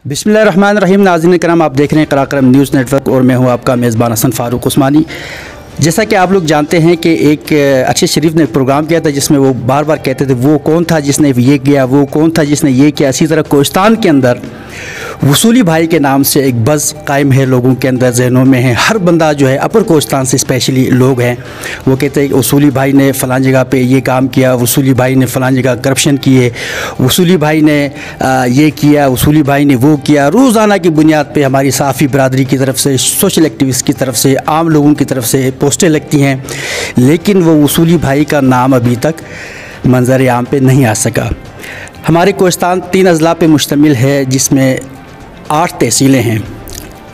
बिस्मिल्लाहिर्रहमानिर्रहीम। नाज़रीन कराम, आप देख रहे हैं कराक्रम न्यूज़ नेटवर्क और मैं हूं आपका मेज़बान हसन फ़ारूक उस्मानी। जैसा कि आप लोग जानते हैं कि एक अरशद शरीफ ने एक प्रोग्राम किया था जिसमें वो बार बार कहते थे वो कौन था जिसने ये किया, वो कौन था जिसने ये किया। इसी तरह कोहिस्तान के अंदर वसूली भाई के नाम से एक बज़ कायम है, लोगों के अंदर जहनों में है। हर बंदा जो है अपर कोहिस्तान से स्पेशली लोग हैं, वो कहते हैं कि वसूली भाई ने फ़लाँ जगह पे ये काम किया, वसूली भाई ने फ़लाँ जगह करप्शन किए, वसूली भाई ने ये किया, वसूली भाई ने वो किया। रोज़ाना की बुनियाद पे हमारी साफ़ी बरादरी की तरफ से, सोशल एक्टिविस्ट की तरफ से, आम लोगों की तरफ से पोस्टें लगती हैं, लेकिन वो वसूली भाई का नाम अभी तक मंजर आम पे नहीं आ सका। हमारे कोहिस्तान 3 अज़ला पे मुश्तमिल है जिसमें 8 तहसीलें हैं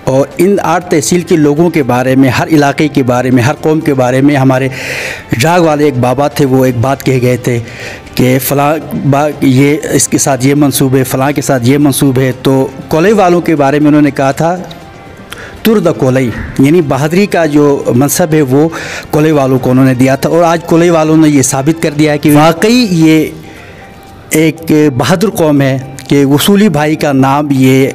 और इन 8 तहसील के लोगों के बारे में, हर इलाके के बारे में, हर कौम के बारे में हमारे जाग वाले एक बाबा थे, वो एक बात कह गए थे कि फ़लाँ ये इसके साथ ये मंसूब है, फ़लाँ के साथ ये मंसूब है। तो कोलई वालों के बारे में उन्होंने कहा था तुर द कोलई, यानी बहादुरी का जो मनसब है वो कोलई वालों को उन्होंने दिया था। और आज कोलई वालों ने ये साबित कर दिया है कि वाकई ये एक बहादुर कौम है कि वसूली भाई का नाम ये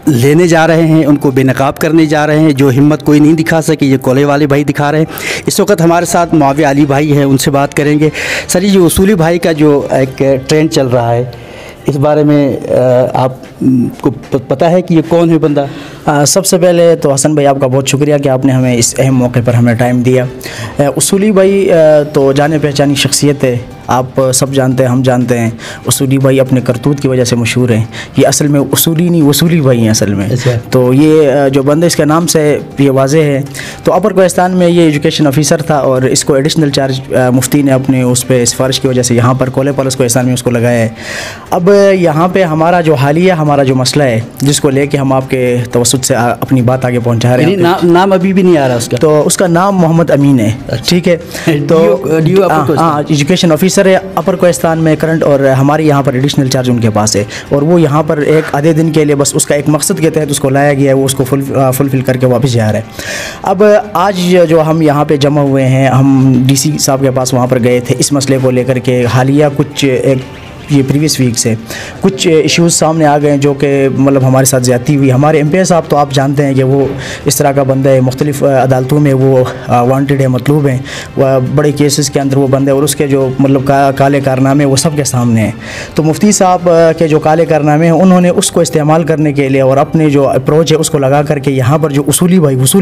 लेने जा रहे हैं, उनको बेनकाब करने जा रहे हैं। जो हिम्मत कोई नहीं दिखा सके ये कोले वाले भाई दिखा रहे हैं। इस वक्त हमारे साथ मुआविया अली भाई हैं, उनसे बात करेंगे। सर, ये वसूली भाई का जो एक ट्रेंड चल रहा है, इस बारे में आपको पता है कि ये कौन है बंदा? सबसे पहले तो हसन भाई आपका बहुत शुक्रिया कि आपने हमें इस अहम मौके पर हमें टाइम दिया। वसूली भाई तो जाने पहचानी शख्सियत है, आप सब जानते हैं, हम जानते हैं। वसूली भाई अपने करतूत की वजह से मशहूर हैं। ये असल में वसूली नहीं, वसूली भाई हैं असल में। तो ये जो बंदा, इसके नाम से ये वाज़े है। तो अपर कोहिस्तान में ये एजुकेशन ऑफिसर था और इसको एडिशनल चार्ज मुफ्ती ने अपने उस पर सिफारिश की वजह से यहाँ पर कोले पुलिस कोहिस्तान में उसको लगाया है। अब यहाँ पर हमारा जो हालिया हमारा जो मसला है, जिसको लेके हम आपके तवस्सुत से अपनी बात आगे पहुँचा रहे हैं। नाम अभी भी नहीं आ रहा उसका? तो उसका नाम मोहम्मद अमीन है। ठीक है, तो एजुकेशन ऑफिसर है अपर कोहिस्तान में करंट, और हमारे यहाँ पर एडिशनल चार्ज उनके पास है। और वो यहाँ पर एक आधे दिन के लिए बस उसका एक मकसद के तहत उसको लाया गया है, वो उसको फुलफिल करके वापस जा रहा है। अब आज जो हम यहाँ पे जमा हुए हैं, हम DC साहब के पास वहाँ पर गए थे इस मसले को लेकर के। हालिया कुछ ये प्रीवियस वीक से कुछ इश्यूज़ सामने आ गए जो कि मतलब हमारे साथ ज़्यादती हुई। हमारे MP साहब तो आप जानते हैं कि वो इस तरह का बंदा है, मुख्तलिफ़ अदालतों में वो वांटेड है, मतलूब हैं, बड़े केसेस के अंदर वो बंदा है। और उसके जो मतलब काले कारनामे वो सब के सामने हैं। तो मुफ्ती साहब के जो काले कारनामे हैं, उन्होंने उसको इस्तेमाल करने के लिए और अपने जो अप्रोच है उसको लगा करके यहाँ पर जो वसूली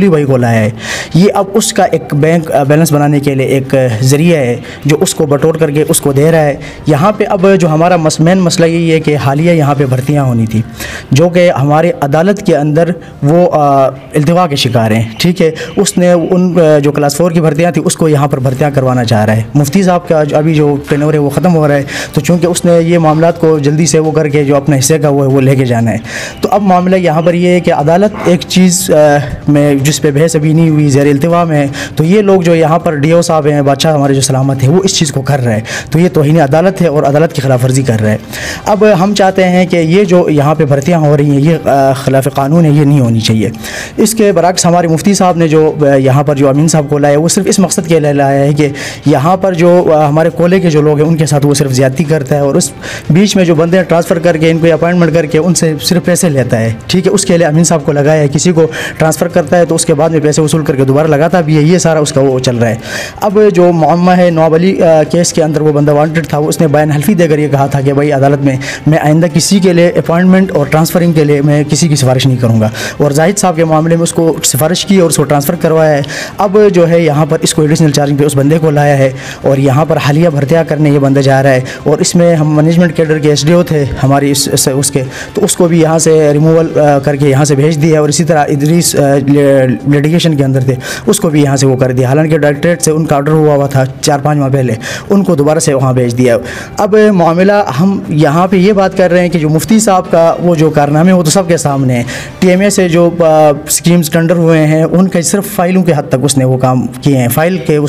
भाई को लाया है। ये अब उसका एक बैंक बैलेंस बनाने के लिए एक ज़रिया है जो उसको बटोर करके उसको दे रहा है। यहाँ पर अब जो हमारा मेन मसला यही है कि हालिया यहाँ पे भर्तियाँ होनी थी जो कि हमारे अदालत के अंदर वो इल्तिवा के शिकार हैं। ठीक है, उसने उन जो क्लास 4 की भर्तियाँ थी उसको यहाँ पर भर्तियाँ करवाना चाह रहा है। मुफ्ती साहब का अभी जो टेन्योर है वो ख़त्म हो रहा है, तो चूँकि उसने ये मामलात को जल्दी से वो करके जो अपने हिस्से का वो लेके जाना है। तो अब मामला यहाँ पर ये है कि अदालत एक चीज़ में जिस पर बहस अभी नहीं हुई, ज़ेर इल्तिवा में है। तो ये लोग जो यहाँ पर DO साहब हैं, बादशाह हमारे जो सलामत है, वो इस चीज़ को कर रहे हैं। तो ये तौहीन अदालत है और अदालत की खिलाफ वर्जी कर रहे हैं। अब हम चाहते हैं कि ये जो यहाँ पे भर्तियाँ हो रही हैं ये खिलाफ कानून है, ये नहीं होनी चाहिए। इसके बरक्स हमारे मुफ्ती साहब ने जो यहाँ पर जो अमीन साहब को लाया वो सिर्फ इस मकसद के लिए लाया है कि यहाँ पर जो हमारे कोले के जो लोग हैं उनके साथ वो सिर्फ ज़्यादती करता है और उस बीच में जो बंदे ट्रांसफ़र करके इनको अपॉइंटमेंट करके उनसे सिर्फ पैसे लेता है। ठीक है, उसके लिए अमीन साहब को लगाया है। किसी को ट्रांसफ़र करता है तो उसके बाद में पैसे वसूल करके दोबारा लगाता भी है। ये सारा उसका वो चल रहा है। अब जो मामला है नवाब अली केस के अंदर, वो बंदा वांटेड था, वो उसने बयान हल्फी देकर ये कहा था कि भाई अदालत में मैं आइंदा किसी के लिए अपॉइंटमेंट और ट्रांसफ़रिंग के लिए मैं किसी की सिफारिश नहीं करूँगा। और जाहिद साहब के मामले में उसको सिफारिश की और उसको ट्रांसफ़र करवाया है। अब जो है यहाँ पर इसको एडिशनल चार्जिंग पे उस बंदे को लाया है और यहाँ पर हालिया भर्तियाँ करने ये बंदा जा रहा है। और इसमें हम मैनेजमेंट कैडर के SDO थे हमारी उसके, तो उसको भी यहाँ से रिमूवल करके यहाँ से भेज दिया। और इसी तरह इदरीस लिटिगेशन के अंदर थे, उसको भी यहाँ से वो कर दिया। हालांकि डायरेक्टरेट से उनका ऑर्डर हुआ था 4-5 माह पहले, उनको दोबारा से वहाँ भेज दिया। अब मामला हम यहाँ पे ये बात कर रहे हैं कि जो मुफ्ती साहब का वो जो कारनामे वो तो सबके सामने है। TMA से जो स्कीम्स टेंडर हुए हैं उनके सिर्फ फाइलों के हद तक उसने वो काम किए हैं, फाइल के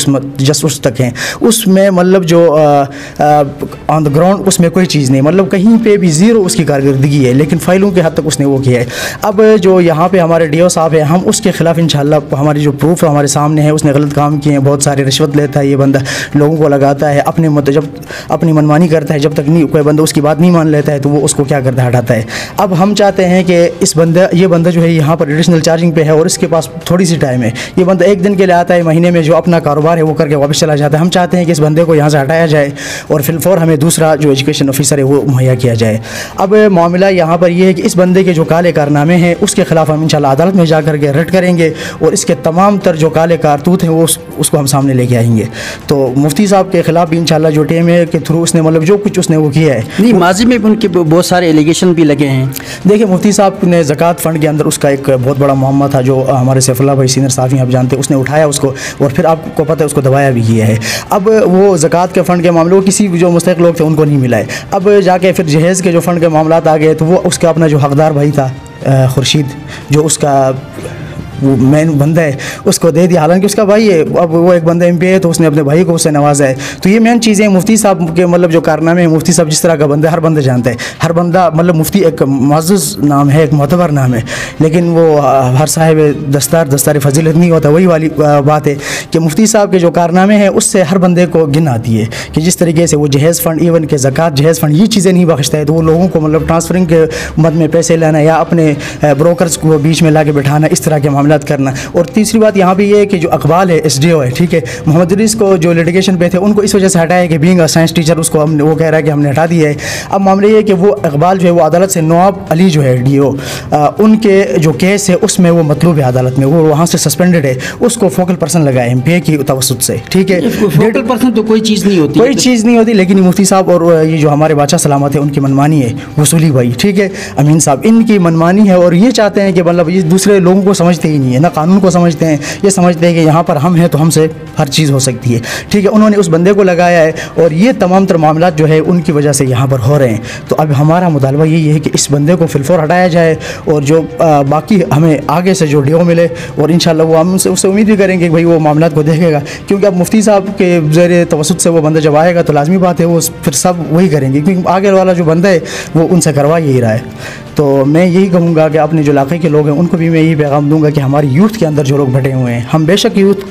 जस्ट उस तक हैं। उसमें मतलब जो ऑन द ग्राउंड उसमें कोई चीज़ नहीं, मतलब कहीं पे भी ज़ीरो उसकी कारकर्दगी है, लेकिन फ़ाइलों के हद तक उसने वो किया है। अब जो यहाँ पे हमारे DO साहब हैं, हम उसके ख़िलाफ़ इंशाअल्लाह हमारी जो प्रूफ हमारे सामने है, उसने गलत काम किए हैं, बहुत सारे रिश्वत लेता है ये बंदा, लोगों को लगाता है, जब अपनी मनमानी करता है, जब तक नहीं, कोई बंदा उसकी बात नहीं मान लेता है तो वो उसको क्या करता है, हटाता है। अब हम चाहते हैं कि ये बंदा जो है यहाँ पर एडिशनल चार्जिंग पे है और इसके पास थोड़ी सी टाइम है, ये बंदा एक दिन के लिए आता है, महीने में जो अपना कारोबार है वो करके वापस चला जाता है। हम चाहते हैं कि इस बंदे को यहाँ से हटाया जाए और फिलफौर हमें दूसरा जो एजुकेशन ऑफिसर है वो मुहैया किया जाए। अब मामला यहाँ पर यह है कि इस बंदे के जो काले कारनामे हैं उसके खिलाफ हम इंशाल्लाह अदालत में जा कर के रट करेंगे और इसके तमाम तर जो काले कारतूत हैं वो उसको हम सामने लेके आएंगे। तो मुफ्ती साहब के खिलाफ भी इंशाल्लाह जो टीम है के थ्रू उसने मतलब जो कुछ उसने वो किया है, नहीं माजी में भी उनके बहुत सारे एलिगेशन भी लगे हैं। देखिए मुफ्ती साहब ने ज़कात फ़ंड के अंदर उसका एक बहुत बड़ा मामला था जो हमारे सैफुल्लाह भाई सीनियर साफ़ी आप जानते हैं, उसने उठाया उसको और फिर आपको पता है उसको दबाया भी किया है। अब वो ज़कात के फ़ंड के मामले वो किसी जो मुस्तहिक़ लोग थे उनको नहीं मिला है। अब जाके फिर जहेज़ के जो फ़ंड के मामला आ गए तो वो उसका अपना जो हकदार भाई था खुर्शीद, जो उसका वो मेन बंदा है, उसको दे दिया, हालांकि उसका भाई है। अब वो एक बंदा MP है तो उसने अपने भाई को उससे नवाजा है। तो ये मेन चीज़ें मुफ्ती साहब के मतलब जो कारनामे हैं, मुफ्ती साहब जिस तरह का बंदा है हर बंदा जानता है, हर बंदा मतलब मुफ्ती एक मुअज़्ज़ज़ नाम है, एक मोतबर नाम है, लेकिन वो हर साहिब दस्तार फजीलत नहीं होता। वही वाली बात है कि मुफ्ती साहब के जो कारनामे हैं उससे हर बंदे को गिन आती है कि जिस तरीके से वो जहेज़ फ़ंड, इवन के ज़कात जहेज़ फ़ंड ये चीज़ें नहीं बख्शता है तो वो लोगों को मतलब ट्रांसफरिंग के मद में पैसे लाना या अपने ब्रोकर्स को बीच में ला के बैठाना, इस तरह के मामला करना। और तीसरी बात यहाँ भी ये है कि जो अकबाल है SDO है, ठीक है, मोहम्मद इदरीस को जो लिटिगेशन पे थे उनको इस वजह से हटाया कि बीइंग अ साइंस टीचर उसको हमने वो कह रहा है कि हमने हटा दिया है। अब मामला ये है कि वो इकबाल जो है वो अदालत से नवाब अली जो है DO उनके जो केस है उसमें वो मतलूब है अदालत में, वो वहाँ से सस्पेंडेड है, उसको फोकल पर्सन लगाए MPA की तवसुत से, ठीक है। फोकल पर्सन तो कोई चीज़ नहीं होती, कोई चीज़ नहीं होती, लेकिन मुफ्ती साहब और ये जो हमारे बादशाह सलामत है उनकी मनमानी है, वसूली भाई, ठीक है, अमीन साहब, इनकी मनमानी है और ये चाहते हैं कि मतलब ये दूसरे लोगों को समझते ही नहीं है, ना कानून को समझते हैं, ये समझते हैं कि यहाँ पर हम हैं तो हमसे हर चीज़ हो सकती है, ठीक है। उन्होंने उस बंदे को लगाया है और ये तमाम तर मामला जो है उनकी वजह से यहाँ पर हो रहे हैं। तो अब हमारा मुतालबा यही है कि इस बंदे को फिलफौर हटाया जाए और जो बाकी हमें आगे से जो DO मिले और इंशाल्लाह वो हम उससे उम्मीद भी करेंगे कि भाई वो मामला को देखेगा, क्योंकि अब मुफ्ती साहब के ज़रिए तवसुत से वो बंदा जब आएगा तो लाजमी बात है वो फिर सब वही करेंगे, क्योंकि आगे वाला जो बंदा है वो उनसे करवा यही रहा है। तो मैं यही कहूँगा कि अपने जो इलाके के लोग हैं उनको भी मैं यही पैगाम दूँगा कि हमारी यूथ के अंदर जो लोग बैठे हुए हैं, हम बेशक यूथ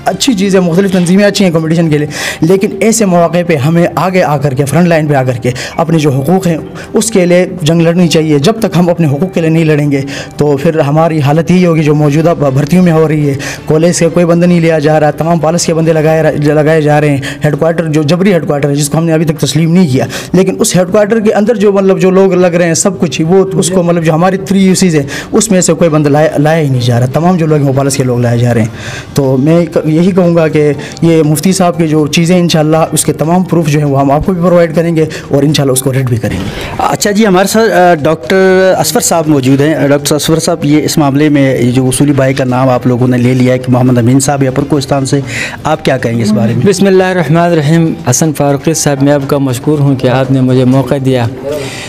अच्छी चीज़ है, मुख्तलिफ तंजीमें अच्छी हैं कॉम्पिटिशन के लिए, लेकिन ऐसे मौके पे हमें आगे आकर के फ्रंट लाइन पे आकर के अपने जो हुकूक़ हैं उसके लिए जंग लड़नी चाहिए। जब तक हम अपने हुकूक़ के लिए नहीं लड़ेंगे तो फिर हमारी हालत यही होगी जो मौजूदा भर्तियों में हो रही है। कॉलेज से कोई बंदा नहीं लिया जा रहा, तमाम पॉलिस के बंदे लगाए जा रहे हैं। हेडक्वार्टर जो जबरी हेडक्वार्टर है जिसको हमने अभी तक तस्लीम नहीं किया, लेकिन उस हेडक्वार्टर के अंदर जो मतलब जो लोग लग रहे हैं सब कुछ वो उसको मतलब जो हमारी 3 UCs है उसमें से कोई बंदा लाया ही नहीं जा रहा, तमाम जो लोग हैं वो पॉलिस के लोग लाए जा रहे हैं। तो मैं यही कहूँगा कि ये मुफ्ती साहब की जो चीज़ें इंशाल्लाह उसके तमाम प्रूफ जो हैं वो हम आपको भी प्रोवाइड करेंगे और इंशाल्लाह उसको रेड भी करेंगे। अच्छा जी, हमारे साथ डॉक्टर असफर साहब मौजूद हैं। डॉक्टर असफर साहब, ये इस मामले में ये जो वसूली भाई का नाम आप लोगों ने ले लिया है कि मोहम्मद अमीन साहब अपर कोस्तान से, आप क्या कहेंगे इस बारे में? बिस्मिल्लाहिर्रहमानिर्रहीम। हसन फारूकी साहब, मैं आपका मशकूर हूँ कि आपने मुझे मौका दिया।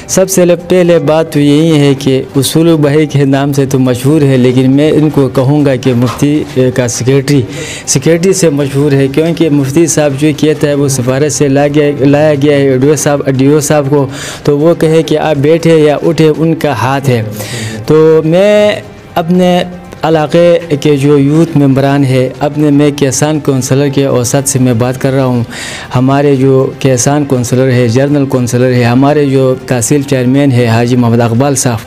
सबसे पहले बात तो यही है कि वसूली भाई के नाम से तो मशहूर है, लेकिन मैं इनको कहूँगा कि मुफ्ती का सेक्रेटरी से मशहूर है, क्योंकि मुफ्ती साहब जो कहता है वो सिफारिश से लाया गया है DO साहब को, तो वो कहे कि आप बैठे या उठे उनका हाथ है। तो मैं अपने इलाक़े के जो यूथ मेंबरान है, अपने मैं किसान कौंसलर के औसत से मैं बात कर रहा हूँ। हमारे जो किसान कौंसलर है, जनरल कौंसलर है, हमारे जो तहसील चेयरमैन है हाजी मोहम्मद इकबाल साहब,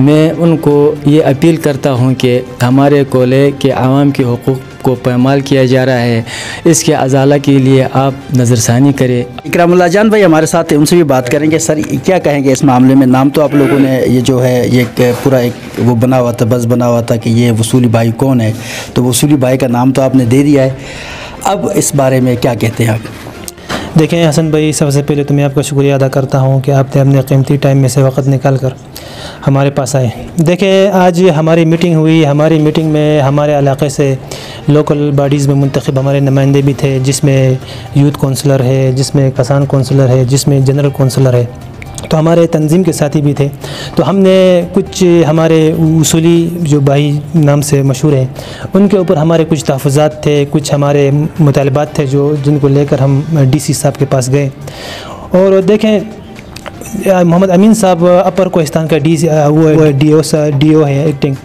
मैं उनको ये अपील करता हूँ कि हमारे कोले के आवाम के हुकूक़ को पामाल किया जा रहा है, इसके अजाला के लिए आप नज़रसानी करें। इकरामुल्लाह जान भाई हमारे साथ हैं, उनसे भी बात करेंगे। सर, क्या कहेंगे इस मामले में? नाम तो आप लोगों ने ये जो है ये पूरा एक वो बना हुआ था, बस बना हुआ था कि ये वसूली भाई कौन है, तो वसूली भाई का नाम तो आपने दे दिया है, अब इस बारे में क्या कहते हैं आप? देखें हसन भाई, सबसे पहले तो मैं आपका शुक्रिया अदा करता हूँ कि आपने अपने कीमती टाइम में से वक्त निकाल कर हमारे पास आए। देखें, आज हमारी मीटिंग हुई, हमारी मीटिंग में हमारे इलाके से लोकल बॉडीज़ में मुंतखब हमारे नुमाइंदे भी थे, जिसमें यूथ कौंसलर है, जिसमें किसान कौंसलर है, जिसमें जनरल कौंसलर है, तो हमारे तंजीम के साथी भी थे। तो हमने कुछ हमारे वसूली जो भाई नाम से मशहूर हैं उनके ऊपर हमारे कुछ तहफ़्फ़ुज़ात थे, कुछ हमारे मुतालबात थे जिनको लेकर हम DC साहब के पास गए। और देखें, मोहम्मद अमीन साहब अपर कोहिस्तान का DO है एक्टिंग,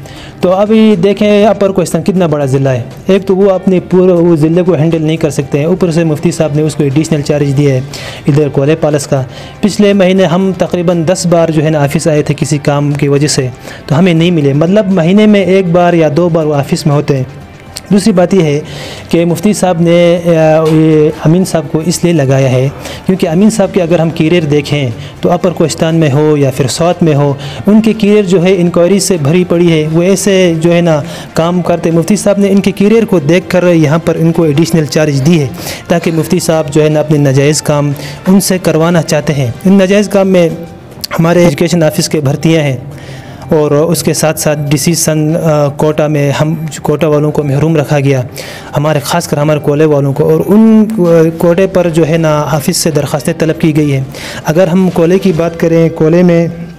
तो अभी देखें अपर कोस्तान कितना बड़ा ज़िला है, एक तो वो अपने पूरे वो ज़िले को हैंडल नहीं कर सकते हैं, ऊपर से मुफ्ती साहब ने उसको एडिशनल चार्ज दिया है इधर कोले पालस का। पिछले महीने हम तकरीबन 10 बार जो है ना ऑफ़िस आए थे किसी काम की वजह से, तो हमें नहीं मिले, मतलब महीने में 1 बार या 2 बार वो ऑफ़िस में होते हैं। दूसरी बात यह है कि मुफ्ती साहब ने अमीन साहब को इसलिए लगाया है क्योंकि अमीन साहब के अगर हम करियर देखें तो अपर कोस्तान में हो या फिर साउथ में हो, उनके करियर जो है इंक्वायरी से भरी पड़ी है। वो ऐसे जो है ना काम करते, मुफ्ती साहब ने इनके करियर को देख कर यहाँ पर इनको एडिशनल चार्ज दी है ताकि मुफ्ती साहब जो है ना अपने नाजायज़ काम उनसे करवाना चाहते हैं। इन नाजायज़ काम में हमारे एजुकेशन ऑफिस के भर्तियाँ हैं और उसके साथ साथ डिसीजन कोटा में हम कोटा वालों को महरूम रखा गया, हमारे ख़ासकर हमारे कोले वालों को, और उन कोटे पर जो है ना ऑफिस से दरख्वास्तें तलब की गई है। अगर हम कोले की बात करें, कोले में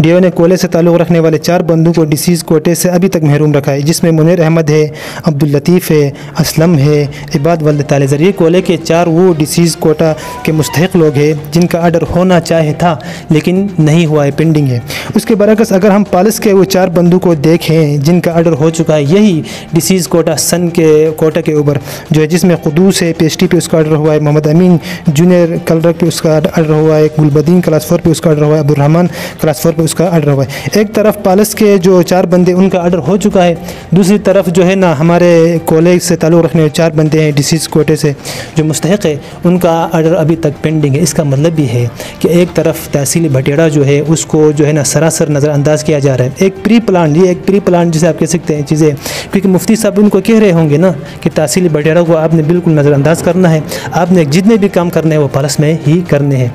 डीओ ने कोले से ताल्लुक़ रखने वाले 4 बंदों को डिसीज़ कोटे से अभी तक महरूम रखा है, जिसमें मुनीर अहमद है, अब्दुल लतीफ़ है, असलम है, इबाद वल्द तालेज़र। ये कोले के 4 वो डिसीज़ कोटा के मुस्तहिक़ लोग हैं जिनका आर्डर होना चाहे था लेकिन नहीं हुआ है, पेंडिंग है। उसके बरअक्स अगर हम पालिस के वो 4 बंदों को देखें जिनका आर्डर हो चुका है, यही डिसीज़ कोटा सन के कोटा के ऊपर जो है, जिसमें क़ुदूस है PhD पे उसका आर्डर हुआ है, मोहम्मद अमीन जूनियर कलरक पे उसका आर्डर हुआ है, गुलबदीन क्लास 4 पे उसका आर्डर हुआ है, अब्दुर्रहमान क्लास 4 पे उसका आर्डर हुआ है। एक तरफ पालिस के जो 4 बंदे उनका आर्डर हो चुका है, दूसरी तरफ जो है ना हमारे कॉलेज से ताल्लुक़ रखने वाले 4 बंदे हैं डिसीज़ कोटे से जो मुस्तहिक़ है, उनका आर्डर अभी तक पेंडिंग है। इसका मतलब भी है कि एक तरफ तहसील भटेड़ा जो है उसको जो है ना सरासर नज़रअंदाज किया जा रहा है। एक प्री प्लान जिसे आप कह सकते हैं चीज़ें, क्योंकि मुफ्ती साहब उनको कह रहे होंगे ना कि तहसील भटेड़ा को आपने बिल्कुल नज़रअंदाज करना है, आपने जितने भी काम करने हैं वो पालिस में ही करने हैं।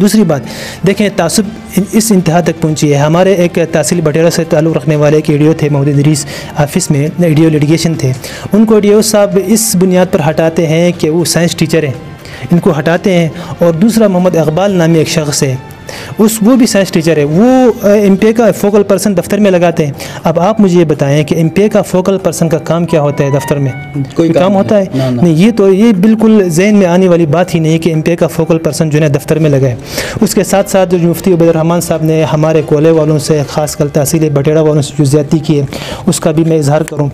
दूसरी बात देखें, तासुब इस इंतहा तक पहुंची है। हमारे एक तहसील भटेड़ा से ताल्लुक़ रखने वाले एक एडीओ थे, मोहम्मद इदरीस, ऑफिस में एडीओ लिटिगेशन थे। उनको एडीओ साहब इस बुनियाद पर हटाते हैं कि वो साइंस टीचर हैं, इनको हटाते हैं। और दूसरा मोहम्मद इकबाल नामी एक शख्स है, वो भी साइंस टीचर है, वो एमपीए का फोकल पर्सन दफ्तर में लगाते हैं। अब आप मुझे ये बताएं कि एमपीए का फोकल पर्सन का काम क्या होता है दफ्तर में? कोई काम होता है? नहीं। ये बिल्कुल जहन में आने वाली बात ही नहीं कि एमपीए का फोकल पर्सन जो है दफ्तर में लगाए। उसके साथ साथ जो मुफ्ती उबैदुर्रहमान साहब ने हमारे कोले वालों से, ख़ासकर तहसील भटेड़ा वालों से जो ज़्यादती की है उसका भी मैं इजहार करूँ।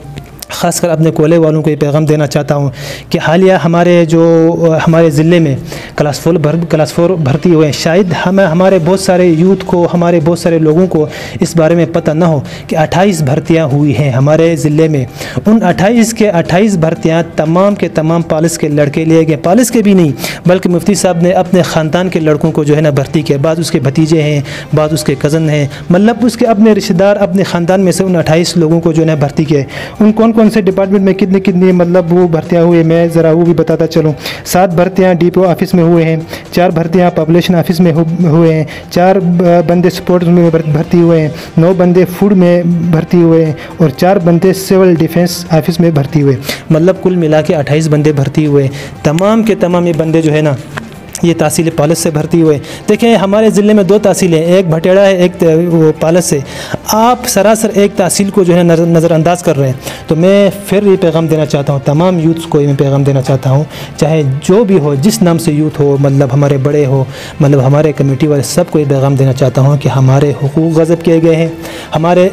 ख़ासकर अपने कोले वालों को ये पैगाम देना चाहता हूँ कि हालिया हमारे ज़िले में क्लास 4 भर्ती हुए हैं। शायद हमारे बहुत सारे यूथ को, हमारे बहुत सारे लोगों को इस बारे में पता ना हो कि 28 भर्तियाँ हुई हैं हमारे ज़िले में। उन 28 भर्तियाँ तमाम के तमाम पालिस के लड़के लिए गए, पालिस के भी नहीं बल्कि मुफ्ती साहब ने अपने ख़ानदान के लड़कों को जो है ना भर्ती किया। बाद उसके भतीजे हैं, बाद उसके कज़न हैं, मतलब उसके अपने रिश्तेदार, अपने ख़ानदान में से उन 28 लोगों को जो है ना भर्ती किए। उन कौन से डिपार्टमेंट में कितनी मतलब वो भर्तियाँ हुई, मैं ज़रा वो भी बताता चलूँ। 7 भर्तियाँ डीपीओ ऑफिस में हुए हैं, 4 भर्तियाँ पॉपुलेशन ऑफिस में हुए हैं, 4 बंदे स्पोर्ट्स में भर्ती हुए हैं, 9 बंदे फूड में भर्ती हुए हैं और 4 बंदे सिविल डिफेंस ऑफिस में भर्ती हुए। मतलब कुल मिला के 28 बंदे भर्ती हुए। तमाम के तमाम ये बंदे जो है ना ये तहसील पालिस से भर्ती हुए। देखें हमारे ज़िले में 2 तहसीलें हैं, एक भटेड़ा है, एक वो पालिस से। आप सरासर एक तहसील को जो है नज़रअंदाज कर रहे हैं। तो मैं फिर ये पैगाम देना चाहता हूँ तमाम यूथ्स को, मैं पैगाम देना चाहता हूँ, चाहे जो भी हो, जिस नाम से यूथ हो, मतलब हमारे बड़े हो, मतलब हमारे कमेटी वाले, सबको ये पैगाम देना चाहता हूँ कि हमारे हुकूक गज़ब किए गए हैं, हमारे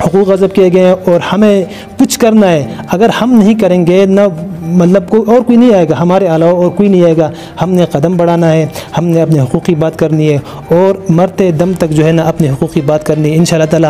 हुकूक गज़ब किए गए हैं और हमें कुछ करना है। अगर हम नहीं करेंगे ना, मतलब कोई नहीं आएगा, हमारे अलावा और कोई नहीं आएगा। हमने कदम बढ़ाना है, हमने अपने हुकूक की बात करनी है और मरते दम तक जो है ना अपने हुकूक की बात करनी है। इंशाअल्लाह ताला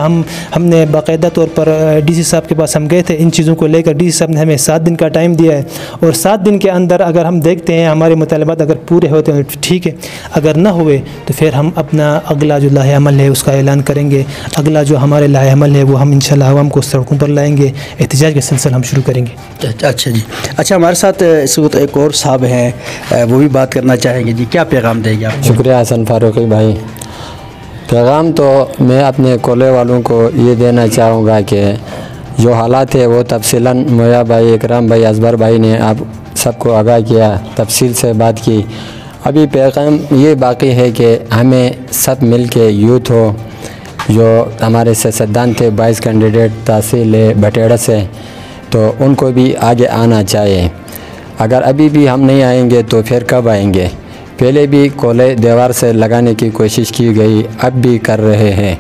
हमने बाकायदा तौर पर डीसी साहब के पास हम गए थे इन चीज़ों को लेकर। डीसी साहब ने हमें 7 दिन का टाइम दिया है और 7 दिन के अंदर अगर हम देखते हैं हमारे मुतालबात अगर पूरे होते हैं तो ठीक है, अगर ना हुए तो फिर हम अपना अगला जो लाहे अमल है उसका ऐलान करेंगे। अगला जो हमारे लाहे अमल है वो हम इंशाअल्लाह आवाम को सड़कों पर लाएंगे, एहतजाज का सिलसिला हम शुरू करेंगे। अच्छा जी, अच्छा हमारे साथ इस वक्त एक और साहब हैं, वो भी बात करना चाहेंगे जी, क्या पैगाम देंगे आप? शुक्रिया हसन फारूकी भाई। पैगाम तो मैं अपने कोले वालों को ये देना चाहूँगा कि जो हालात है वो तफसीलन मोया भाई, इकराम भाई, असबर भाई ने आप सबको आगाह किया, तफसील से बात की। अभी पैगाम ये बाकी है कि हमें सब मिल के यूथ हो, जो हमारे सियासतदान थे 22 कैंडिडेट तहसील भटेड़ा से, तो उनको भी आगे आना चाहिए। अगर अभी भी हम नहीं आएंगे तो फिर कब आएंगे? पहले भी कोले दीवार से लगाने की कोशिश की गई, अब भी कर रहे हैं।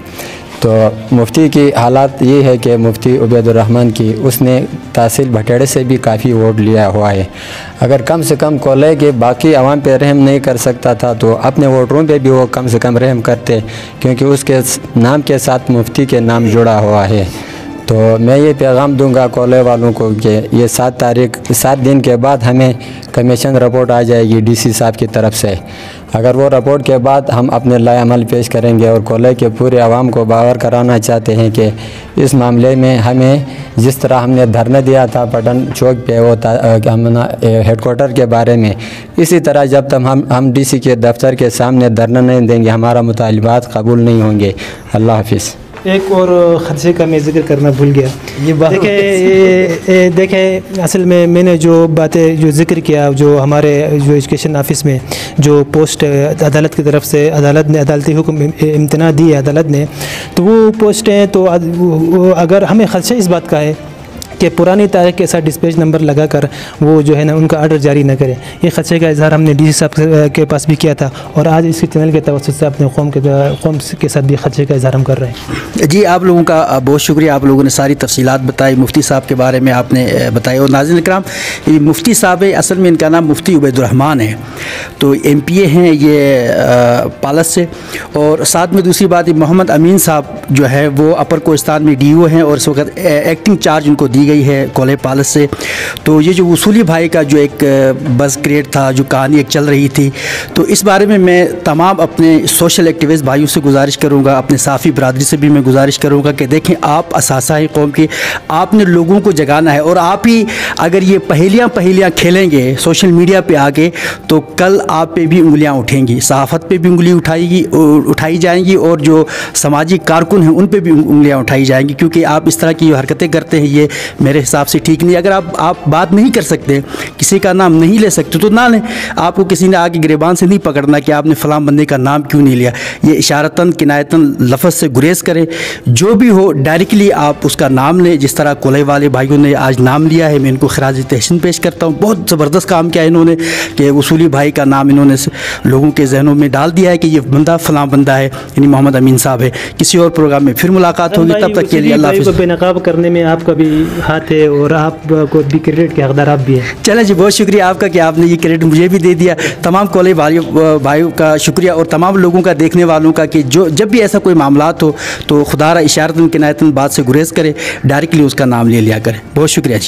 तो मुफ्ती की हालात ये है कि मुफ्ती उबैदुर्रहमान की उसने तहसील भटेड़े से भी काफ़ी वोट लिया हुआ है। अगर कम से कम कोले के बाकी आवाम पे रहम नहीं कर सकता था तो अपने वोटरों पे भी वो कम से कम रहम करते, क्योंकि उसके नाम के साथ मुफ्ती के नाम जुड़ा हुआ है। तो मैं ये पैगाम दूंगा कोले वालों को कि ये 7 दिन के बाद हमें कमीशन रिपोर्ट आ जाएगी डीसी साहब की तरफ से। अगर वो रिपोर्ट के बाद हम अपने लाए अमल पेश करेंगे और कोले के पूरे आवाम को बावर कराना चाहते हैं कि इस मामले में हमें जिस तरह हमने धरना दिया था पटन चौक पे वो हेडकोार्टर के बारे में, इसी तरह जब तक हम डीसी के दफ्तर के सामने धरना नहीं देंगे हमारा मुतालबात कबूल नहीं होंगे। अल्लाह हाफिज़। एक और ख़दशे का मैं ज़िक्र करना भूल गया। ये बात देखें असल में मैंने जो बातें जो ज़िक्र किया, जो हमारे जो एजुकेशन ऑफिस में जो पोस्ट अदालत की तरफ से अदालत ने अदालती हुक्म इम्तना दी है अदालत ने, तो वो पोस्टें तो अगर हमें ख़दशा इस बात का है कि पुरानी तारीख के साथ डिस्पैच नंबर लगाकर वो जो है ना उनका आर्डर जारी न करें। ये ख़दशे का इजहार हमने डीसी साहब के पास भी किया था और आज इसी चैनल के तवज्जुह से अपने कौम के साथ भी ख़दशे का इजहार हम कर रहे हैं। जी, आप लोगों का बहुत शुक्रिया। आप लोगों ने सारी तफसीलात बताई, मुफ्ती साहब के बारे में आपने बताई। और नाज़रीन इकराम, ये मुफ्ती साहब है, असल में इनका नाम मुफ्ती उबैदुर्रहमान है, तो MPA हैं ये पालस से। और साथ में दूसरी बात, मोहम्मद अमीन साहब जो है वो अपर कोस्तान में DO हैं और इस वक्त एक्टिंग चार्ज उनको दी गई है कोले पालस से। तो ये जो वसूली भाई का जो एक बज़ क्रिएट था, जो कहानी एक चल रही थी, तो इस बारे में मैं तमाम अपने सोशल एक्टिविस्ट भाइयों से गुजारिश करूँगा, अपने साफ़ी बरादरी से भी मैं गुजारिश करूँगा कि देखें, आप असासा हैं कौम के, आपने लोगों को जगाना है। और आप ही अगर ये पहेलियाँ खेलेंगे सोशल मीडिया पे आके, तो कल आप पे भी उंगलियाँ उठेंगी, सहाफ़त पे भी उंगली उठाई जाएंगी और जो समाजी कारकुन हैं उन पे भी उंगलियाँ उठाई जाएंगी, क्योंकि आप इस तरह की हरकतें करते हैं, ये मेरे हिसाब से ठीक नहीं। अगर आप बात नहीं कर सकते, किसी का नाम नहीं ले सकते तो ना लें। आपको किसी ने आके गिरेबान से नहीं पकड़ना कि आपने फ़लाँ बंदे का नाम क्यों नहीं लिया। ये इशारतन किनायतन लफ्ज़ से गुरेज करें, जो भी हो डायरेक्टली आप उसका नाम लें। जिस तरह कोले वाले भाइयों ने आज नाम लिया है, मैं इनको खराज तहसीन पेश करता हूँ। बहुत ज़बरदस्त काम किया इन्होंने कि वसूली भाई का नाम इन्होंने लोगों के जहनों में डाल दिया है कि ये बंदा फ़लाँ बंदा है, यानी मोहम्मद अमीन साहब है। किसी और प्रोग्राम में फिर मुलाकात होगी, तब तक के लिए अल्लाह हाफ़िज़। बेनकाब करने में आपका भी हाथ है और आपको भी क्रेडिट के हकदार आप भी हैं। चलें जी, बहुत शुक्रिया आपका कि आपने ये क्रेडिट मुझे भी दे दिया। तमाम कोले भाइयों का शुक्रिया और तमाम लोगों का, देखने वालों का, कि जो जब भी ऐसा कोई मामलात हो तो खुदारा इशारतन किनायतन बात से गुरेज करें, डायरेक्टली उसका नाम ले लिया करें। बहुत शुक्रिया जी।